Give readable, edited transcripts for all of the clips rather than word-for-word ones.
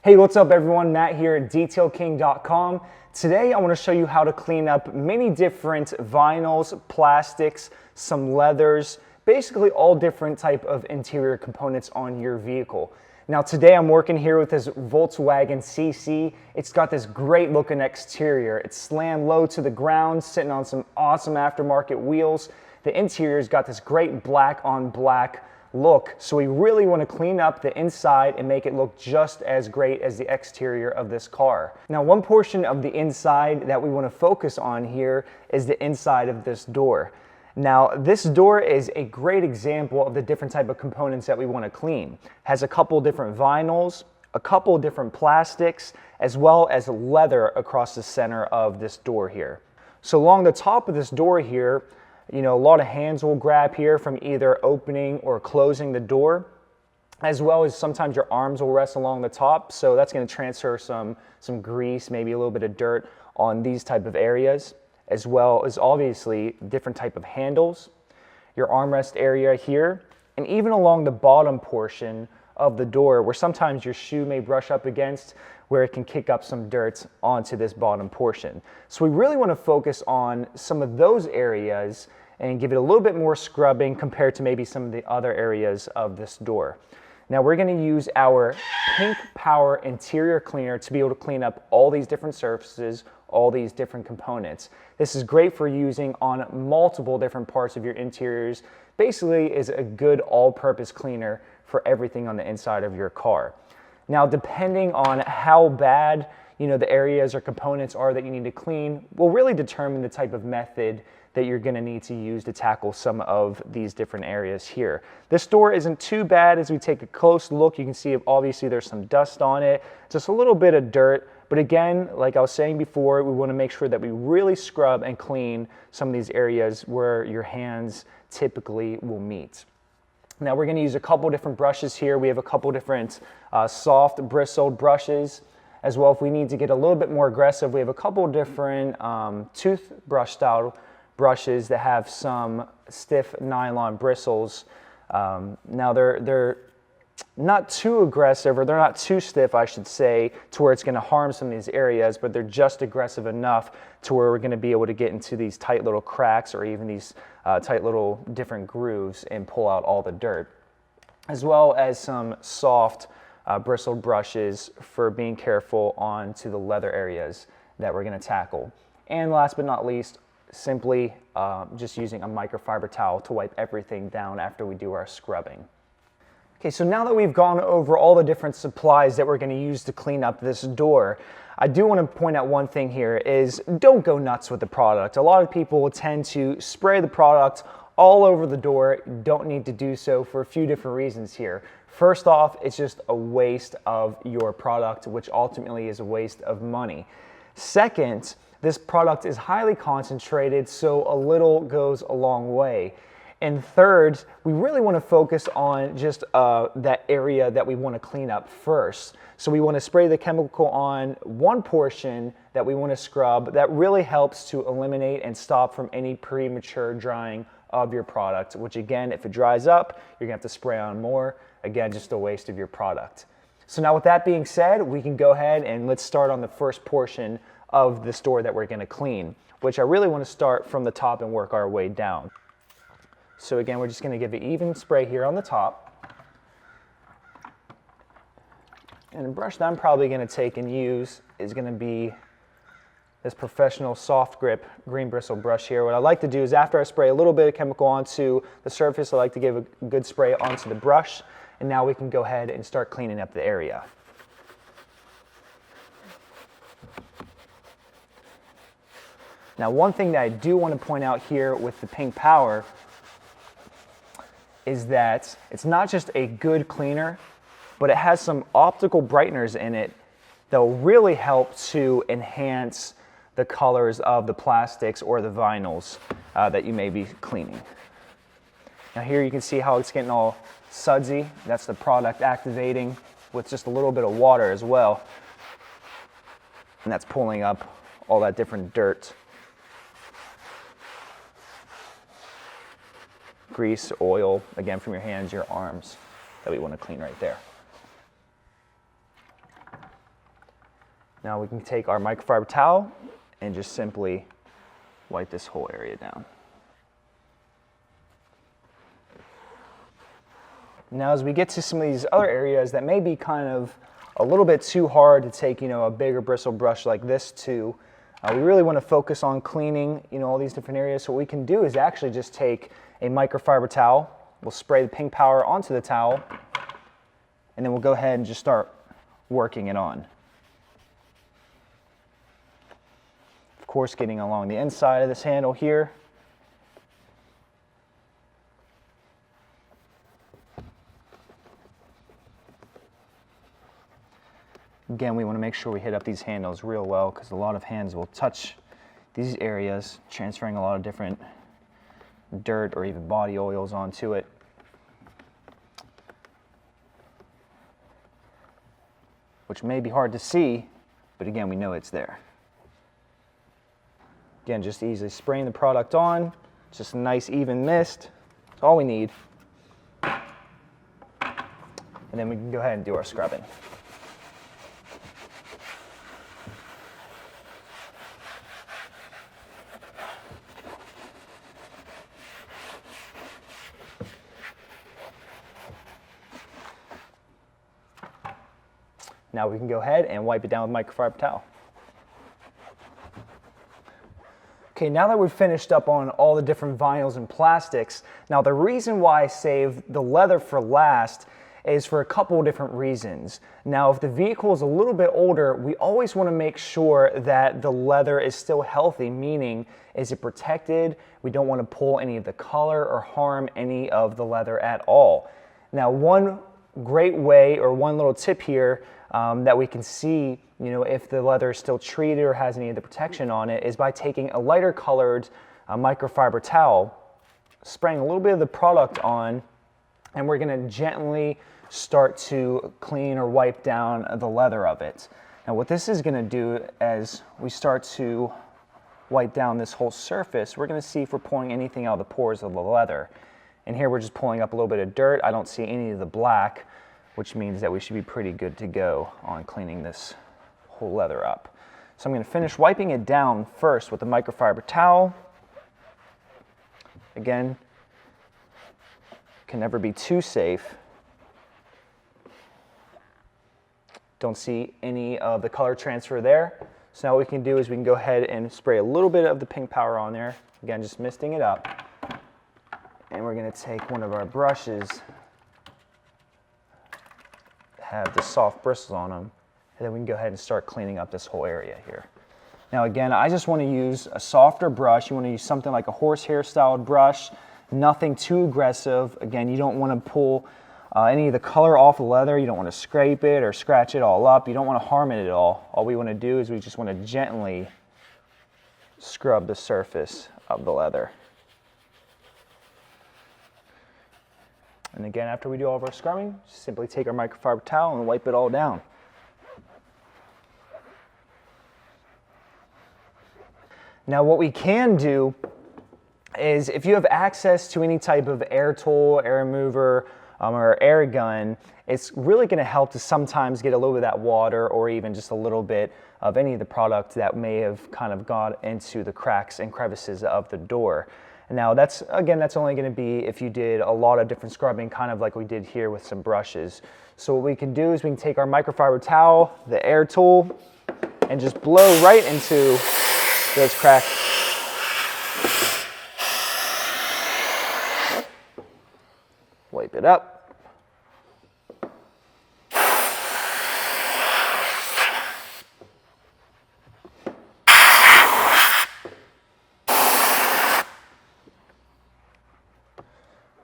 Hey, what's up everyone? Matt here at DetailKing.com. Today I want to show you how to clean up many different vinyls, plastics, some leathers, basically all different type of interior components on your vehicle. Now today I'm working here with this Volkswagen CC. It's got this great looking exterior. It's slammed low to the ground, sitting on some awesome aftermarket wheels. The interior's got this great black on black look, so we really want to clean up the inside and make it look just as great as the exterior of this car. Now, one portion of the inside that we want to focus on here is the inside of this door. Now, this door is a great example of the different type of components that we want to clean. It has a couple different vinyls, a couple different plastics, as well as leather across the center of this door here. So along the top of this door here, a lot of hands will grab here from either opening or closing the door, as well as sometimes your arms will rest along the top. So that's going to transfer some grease, maybe a little bit of dirt on these type of areas, as well as obviously different type of handles, your armrest area here, and even along the bottom portion of the door where sometimes your shoe may brush up against, where it can kick up some dirt onto this bottom portion. So we really want to focus on some of those areas and give it a little bit more scrubbing compared to maybe some of the other areas of this door. Now we're going to use our Pink Power interior cleaner to be able to clean up all these different surfaces, all these different components. This is great for using on multiple different parts of your interiors. Basically is a good all-purpose cleaner for everything on the inside of your car. Now, depending on how bad the areas or components are that you need to clean will really determine the type of method that you're going to need to use to tackle some of these different areas here. This door isn't too bad. As we take a close look, you can see obviously there's some dust on it, just a little bit of dirt. But again, like I was saying before, we want to make sure that we really scrub and clean some of these areas where your hands typically will meet. Now we're going to use a couple different brushes here. We have a couple different soft bristled brushes. As well, if we need to get a little bit more aggressive, we have a couple different toothbrush style brushes that have some stiff nylon bristles. Now they're not too aggressive, or they're not too stiff, I should say, to where it's going to harm some of these areas, but they're just aggressive enough to where we're going to be able to get into these tight little cracks or even these tight little different grooves and pull out all the dirt. As well as some soft bristled brushes for being careful onto the leather areas that we're going to tackle. And last but not least, simply just using a microfiber towel to wipe everything down after we do our scrubbing. Okay, so now that we've gone over all the different supplies that we're going to use to clean up this door, I do want to point out one thing here is don't go nuts with the product. A lot of people will tend to spray the product all over the door. You don't need to do so for a few different reasons here. First off, it's just a waste of your product, which ultimately is a waste of money. Second, this product is highly concentrated, so a little goes a long way. And third, we really want to focus on just that area that we want to clean up first. So we want to spray the chemical on one portion that we want to scrub. That really helps to eliminate and stop from any premature drying of your product, which again, if it dries up, you're gonna have to spray on more. Again, just a waste of your product. So now with that being said, we can go ahead and let's start on the first portion of this door that we're gonna clean, which I really wanna start from the top and work our way down. So again, we're just gonna give an even spray here on the top. And the brush that I'm probably gonna take and use is gonna be this professional soft grip green bristle brush here. What I like to do is after I spray a little bit of chemical onto the surface, I like to give a good spray onto the brush. And now we can go ahead and start cleaning up the area. Now, one thing that I do want to point out here with the Pink Power is that it's not just a good cleaner, but it has some optical brighteners in it that will really help to enhance the colors of the plastics or the vinyls that you may be cleaning. Now here you can see how it's getting all sudsy. That's the product activating with just a little bit of water as well. And that's pulling up all that different dirt. Grease, oil, again from your hands, your arms, that we want to clean right there. Now we can take our microfiber towel and just simply wipe this whole area down. Now as we get to some of these other areas that may be kind of a little bit too hard to take, a bigger bristle brush like this to, we really want to focus on cleaning, all these different areas. So what we can do is actually just take a microfiber towel, we'll spray the pink powder onto the towel, and then we'll go ahead and just start working it on. Of course, getting along the inside of this handle here. Again, we want to make sure we hit up these handles real well because a lot of hands will touch these areas, transferring a lot of different dirt or even body oils onto it. Which may be hard to see, but again, we know it's there. Again, just easily spraying the product on, just a nice even mist. That's all we need. And then we can go ahead and do our scrubbing. Now we can go ahead and wipe it down with microfiber towel. Okay, now that we've finished up on all the different vinyls and plastics, now the reason why I saved the leather for last is for a couple of different reasons. Now, if the vehicle is a little bit older, we always want to make sure that the leather is still healthy, meaning is it protected? We don't want to pull any of the color or harm any of the leather at all. Now, one great way or one little tip here that we can see, if the leather is still treated or has any of the protection on it is by taking a lighter colored microfiber towel, spraying a little bit of the product on, and we're going to gently start to clean or wipe down the leather of it. Now what this is going to do as we start to wipe down this whole surface, we're going to see if we're pulling anything out of the pores of the leather. And here we're just pulling up a little bit of dirt. I don't see any of the black, which means that we should be pretty good to go on cleaning this whole leather up. So I'm going to finish wiping it down first with the microfiber towel. Again, can never be too safe. Don't see any of the color transfer there. So now what we can do is we can go ahead and spray a little bit of the pink powder on there. Again, just misting it up. And we're going to take one of our brushes, have the soft bristles on them, and then we can go ahead and start cleaning up this whole area here. Now again, I just want to use a softer brush. You want to use something like a horsehair styled brush, nothing too aggressive. Again, you don't want to pull any of the color off the leather. You don't want to scrape it or scratch it all up. You don't want to harm it at all. All we want to do is we just want to gently scrub the surface of the leather. And again, after we do all of our scrubbing, simply take our microfiber towel and wipe it all down. Now what we can do is if you have access to any type of air tool, air remover, or air gun, it's really going to help to sometimes get a little bit of that water or even just a little bit of any of the product that may have kind of got into the cracks and crevices of the door. Now that's only going to be if you did a lot of different scrubbing, kind of like we did here with some brushes. So what we can do is we can take our microfiber towel, the air tool, and just blow right into those cracks. Wipe it up.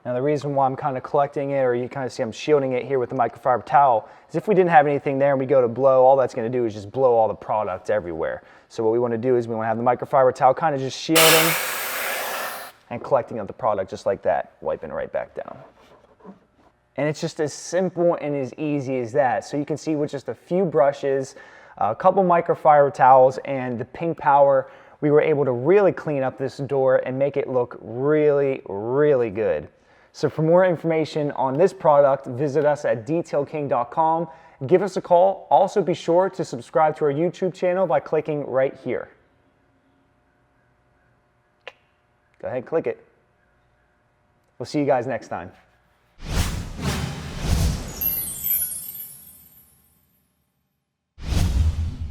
Now the reason why I'm kind of collecting it, or you kind of see I'm shielding it here with the microfiber towel, is if we didn't have anything there and we go to blow, all that's going to do is just blow all the product everywhere. So what we want to do is we want to have the microfiber towel kind of just shielding and collecting up the product just like that, wiping it right back down. And it's just as simple and as easy as that. So you can see with just a few brushes, a couple microfiber towels, and the pink powder, we were able to really clean up this door and make it look really, really good. So for more information on this product, visit us at detailedking.com give us a call. Also, be sure to subscribe to our YouTube channel by clicking right here. Go ahead and click it. We'll see you guys next time.